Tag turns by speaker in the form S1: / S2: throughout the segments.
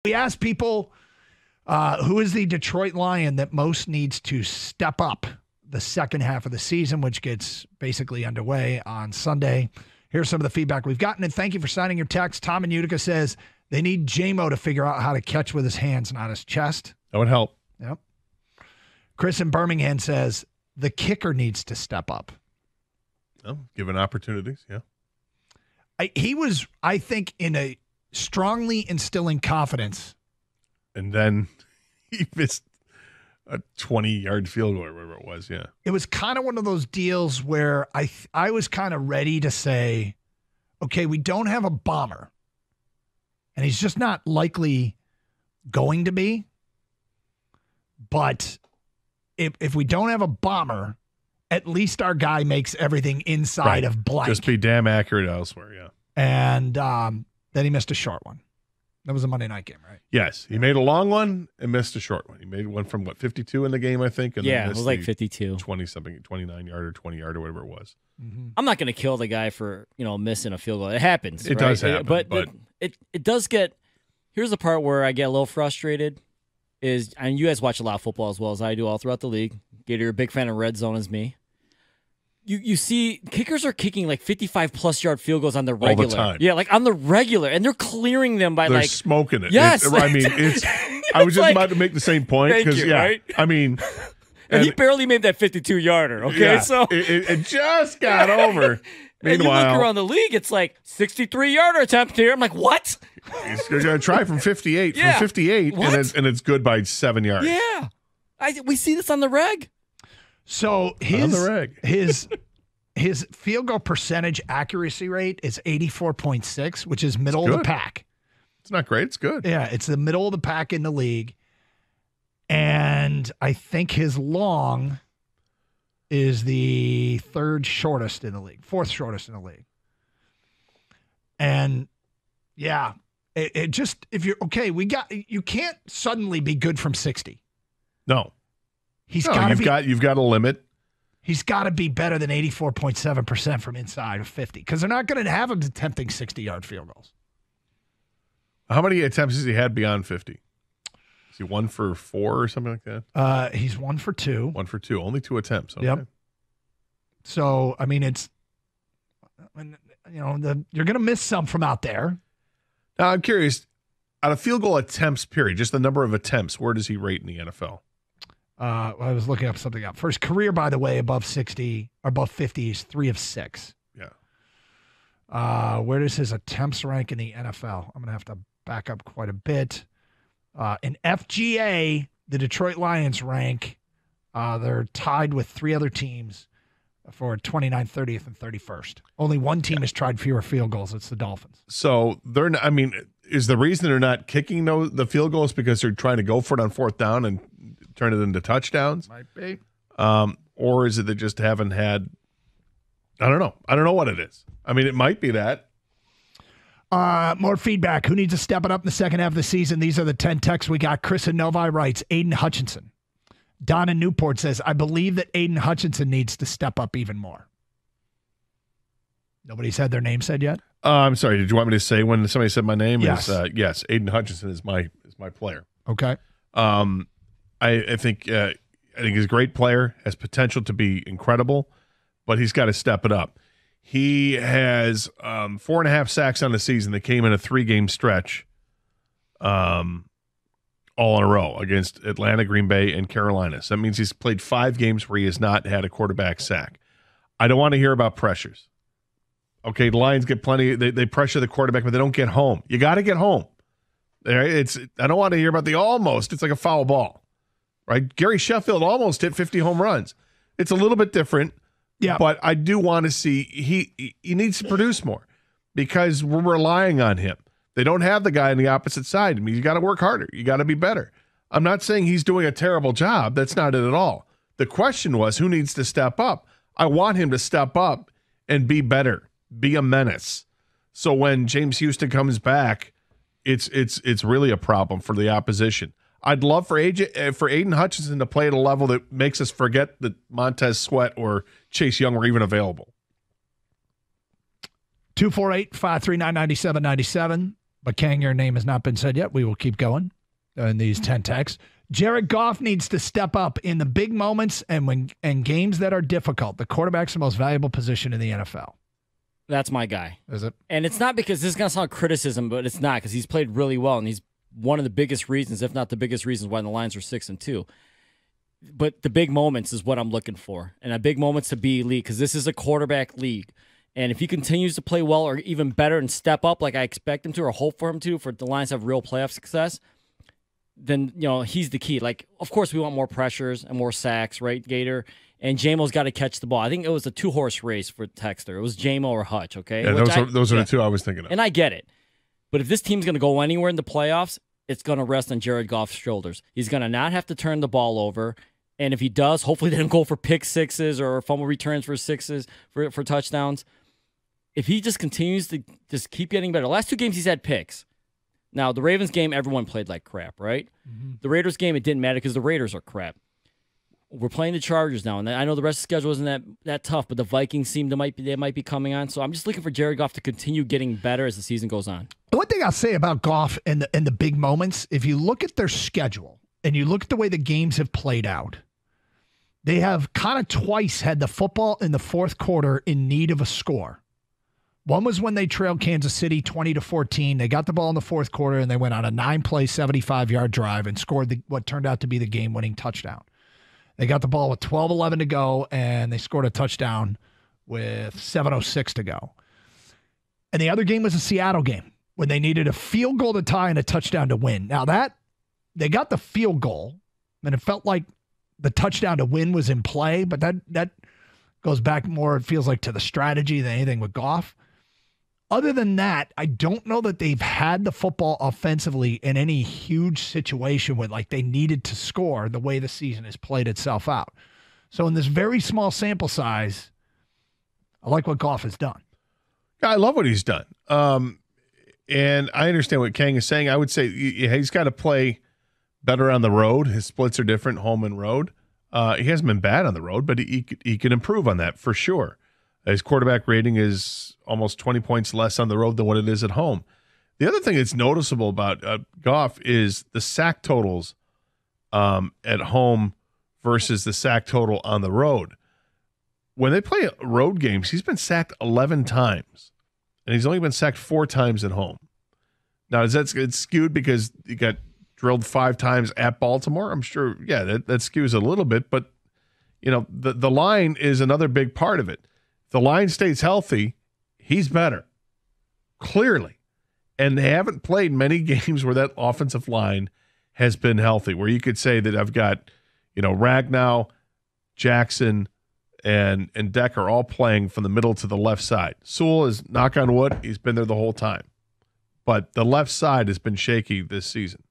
S1: We asked people who is the Detroit Lion that most needs to step up the second half of the season, which gets basically underway on Sunday. Here's some of the feedback we've gotten, and thank you for signing your text. Tom in Utica says they need J-Mo to figure out how to catch with his hands, not his chest.
S2: That would help.
S1: Yep. Chris in Birmingham says the kicker needs to step up.
S2: Oh, given opportunities, yeah.
S1: He was, I think, in a strongly instilling confidence.
S2: And then he missed a 20-yard field goal or whatever it was, yeah.
S1: It was kind of one of those deals where I was kind of ready to say, okay, we don't have a bomber. And he's just not likely going to be. But if we don't have a bomber, at least our guy makes everything inside of blank.
S2: Just be damn accurate elsewhere, yeah.
S1: And then he missed a short one. That was a Monday night game, right?
S2: Yes. He made a long one and missed a short one. He made one from, 52 in the game, I think? And
S3: yeah, it was like 52.
S2: 20-something, 29-yard or 20-yard or whatever it was.
S1: Mm-hmm.
S3: I'm not going to kill the guy for, missing a field goal. It happens.
S2: It does happen.
S3: But it does get – here's the part where I get a little frustrated is – and you guys watch a lot of football as well as I do all throughout the league. Gator, a big fan of red zone as me. You see, kickers are kicking like 55-plus yard field goals on the regular.
S2: All the time.
S3: Yeah, like on the regular, and they're clearing them by
S2: they're smoking it.
S3: Yes.
S2: I mean, it's. I was just about to make the same point because
S3: right?
S2: I mean,
S3: and he barely made that 52-yarder. Okay,
S2: yeah,
S3: so
S2: it just got over.
S3: And you look around the league, it's like 63-yarder attempt here. I'm like, what?
S2: He's going to try from 58,
S3: yeah.
S2: and it's good by 7 yards.
S3: Yeah, we see this on the reg.
S1: So his field goal percentage accuracy rate is 84.6, which is middle of the pack.
S2: It's not great. It's good.
S1: Yeah, it's the middle of the pack in the league. And I think his long is the fourth shortest in the league. And yeah, it just, if you're okay, you can't suddenly be good from 60.
S2: No.
S1: You've
S2: got a limit.
S1: He's got to be better than 84.7% from inside of 50 because they're not going to have him attempting 60-yard field goals.
S2: How many attempts has he had beyond 50? Is he 1 for 4 or something like that?
S1: He's 1 for 2.
S2: 1 for 2. Only 2 attempts. Okay.
S1: Yep. So, I mean, you're going to miss some from out there.
S2: Now, I'm curious, out of field goal attempts, period, just the number of attempts, where does he rate in the NFL?
S1: I was looking up something up. For his career, by the way, above 60 or above 50, he's 3 of 6.
S2: Yeah.
S1: Where does his attempts rank in the NFL? I'm going to have to back up quite a bit. In FGA, the Detroit Lions rank, they're tied with 3 other teams for 29th, 30th, and 31st. Only one team has tried fewer field goals. It's the Dolphins.
S2: So they're not, is the reason they're not kicking the field goals because they're trying to go for it on 4th down and turn it into touchdowns?
S1: Might be.
S2: Or is it they just haven't had – I don't know. I don't know what it is. It might be that.
S1: More feedback. Who needs to step it up in the second half of the season? These are the 10 texts we got. Chris in Novi writes, Aiden Hutchinson. Don in Newport says, I believe that Aiden Hutchinson needs to step up even more. Nobody's had their name said yet?
S2: I'm sorry. Did you want me to say when somebody said my name?
S1: Yes.
S2: Yes. Aiden Hutchinson is my player.
S1: Okay.
S2: I think he's a great player, has potential to be incredible, but he's got to step it up. He has 4.5 sacks on the season that came in a 3-game stretch all in a row against Atlanta, Green Bay, and Carolina. So that means he's played 5 games where he has not had a quarterback sack. I don't want to hear about pressures. Okay, the Lions get plenty. They pressure the quarterback, but they don't get home. You got to get home. I don't want to hear about the almost. It's like a foul ball, right? Gary Sheffield almost hit 50 home runs. It's a little bit different, but I do want to see he needs to produce more because we're relying on him. They don't have the guy on the opposite side. You got to work harder. You got to be better. I'm not saying he's doing a terrible job. That's not it at all. The question was who needs to step up. I want him to step up and be better, be a menace. So when James Houston comes back, it's really a problem for the opposition. I'd love for Aiden Hutchinson to play at a level that makes us forget that Montez Sweat or Chase Young were even available.
S1: 248-539-9797. But Kang, your name has not been said yet. We will keep going in these 10 texts. Jared Goff needs to step up in the big moments and games that are difficult. The quarterback's the most valuable position in the NFL.
S3: That's my guy.
S1: Is it?
S3: And it's not because this is going to sound criticism, but it's not, because he's played really well, and he's one of the biggest reasons, if not the biggest reasons, why the Lions are 6-2. But the big moments is what I'm looking for, and a big moments to be elite, because this is a quarterback league. And if he continues to play well or even better and step up like I expect him to or hope for him to, for the Lions to have real playoff success, then he's the key. Like, of course, we want more pressures and more sacks, right, Gator? And Jamo's got to catch the ball. I think it was a 2-horse race for Texter. It was Jamo or Hutch, okay?
S2: Yeah, those are the two I was thinking of.
S3: And I get it. But if this team's going to go anywhere in the playoffs, it's going to rest on Jared Goff's shoulders. He's going to not have to turn the ball over. And if he does, hopefully they don't go for pick sixes or fumble returns for sixes for touchdowns. If he just continues to just keep getting better. The last 2 games he's had picks. Now, the Ravens game, everyone played like crap, right? Mm-hmm. The Raiders game, it didn't matter because the Raiders are crap. We're playing the Chargers now, and I know the rest of the schedule isn't that tough, but the Vikings they might be coming on. So I'm just looking for Jared Goff to continue getting better as the season goes on.
S1: One thing I'll say about Goff and the big moments, if you look at their schedule and you look at the way the games have played out, they have kind of twice had the football in the fourth quarter in need of a score. One was when they trailed Kansas City 20-14. They got the ball in the fourth quarter, and they went on a 9-play, 75-yard drive and scored what turned out to be the game-winning touchdown. They got the ball with 12-11 to go, and they scored a touchdown with 7:06 to go. And the other game was a Seattle game when they needed a field goal to tie and a touchdown to win. Now they got the field goal, and it felt like the touchdown to win was in play, but that goes back more, it feels like, to the strategy than anything with Goff. Other than that, I don't know that they've had the football offensively in any huge situation where like they needed to score the way the season has played itself out. So in this very small sample size, I like what Goff has done.
S2: I love what he's done. And I understand what Kang is saying. I would say he's got to play better on the road. His splits are different, home and road. He hasn't been bad on the road, but he could improve on that for sure. His quarterback rating is almost 20 points less on the road than what it is at home. The other thing that's noticeable about Goff is the sack totals at home versus the sack total on the road. When they play road games, he's been sacked 11 times, and he's only been sacked 4 times at home. Now, it's skewed because he got drilled 5 times at Baltimore? I'm sure, yeah, that skews a little bit, but the line is another big part of it. If the line stays healthy, he's better, clearly. And they haven't played many games where that offensive line has been healthy, where you could say that I've got, Ragnow, Jackson, and Decker all playing from the middle to the left side. Sewell is, knock on wood, he's been there the whole time. But the left side has been shaky this season.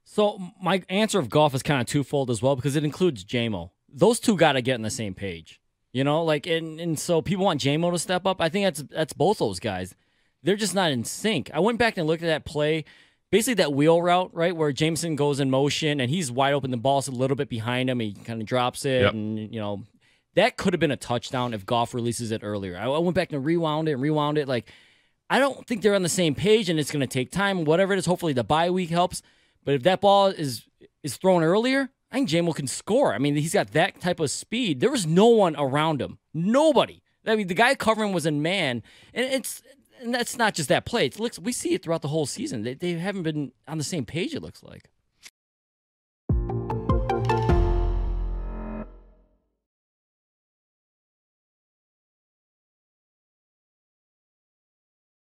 S3: So my answer of Goff is kind of twofold as well, because it includes Jamo. Those two got to get on the same page. And so people want Jamo to step up. I think that's both those guys. They're just not in sync. I went back and looked at that play, basically that wheel route, right, where Jameson goes in motion and he's wide open. The ball's a little bit behind him. He kind of drops it,
S2: yep.
S3: And that could have been a touchdown if Goff releases it earlier. I went back and rewound it. Like, I don't think they're on the same page, and it's going to take time. Whatever it is, hopefully the bye week helps. But if that ball is thrown earlier, I think Jamo can score. I mean, he's got that type of speed. There was no one around him. Nobody. I mean, the guy covering was in man. And that's not just that play. We see it throughout the whole season. They haven't been on the same page, it looks like.